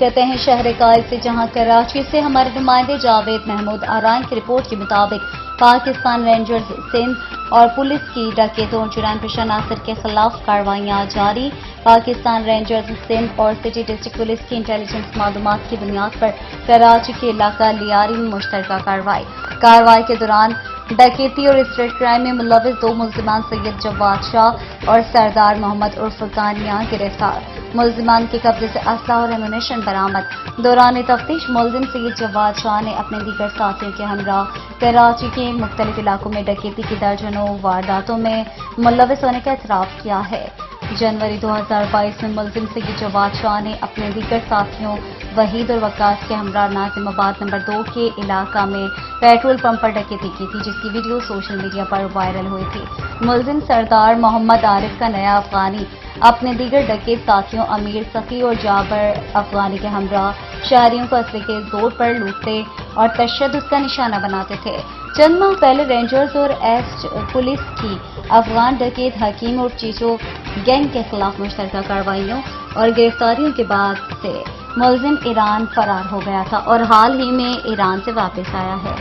कहते हैं शहर कायल से, जहां कराची से हमारे नुमाइंदे जावेद महमूद आराइन की रिपोर्ट के मुताबिक पाकिस्तान रेंजर्स सिंध और पुलिस की डकैतों और जुरान पेशा नासिर के खिलाफ कार्रवाइयां जारी। पाकिस्तान रेंजर्स सिंध और सिटी डिस्ट्रिक्ट पुलिस की इंटेलिजेंस मालूमात की बुनियाद पर कराची के इलाका लियारी में मुश्तरका कार्रवाई के दौरान डकैती और स्ट्रीट क्राइम में मुलविस 2 मुल्जिमान सैयद जवाद शाह और सरदार मोहम्मद उर्फ कानिया गिरफ्तार। मुल्जिमान के कब्जे से असला और एमुनेशन बरामद। दौरान तफ्तीश मुल्जिम सैयद जवाद शाह ने अपने दीगर साथियों के हमरा कराची के मुख्तलिफ इलाकों में डकैती की दर्जनों वारदातों में मुलविस होने का एतराफ किया है। जनवरी 2022 में मुल्जिम सैयद जवाद शाह ने अपने दीगर साथियों वहीद और वकास के हमरा नाजिमाबाद नंबर 2 के इलाका में पेट्रोल पंप पर डकैती की थी, जिसकी वीडियो सोशल मीडिया पर वायरल हुई थी। मुल्जिम सरदार मोहम्मद आरिफ का नया अफगानी अपने दीगर डकैत साथियों अमीर सखी और जाबर अफगानी के हमरा शहरियों को असले के जोर पर लूटते और तशद्दुद का निशाना बनाते थे। चंद माह पहले रेंजर्स और एस्ट पुलिस की अफगान डकैत हकीम और चीचो गैंग के खिलाफ मुश्तरका कार्रवाइयों और गिरफ्तारियों के बाद से मुल्जिम ईरान फरार हो गया था और हाल ही में ईरान से वापस आया है।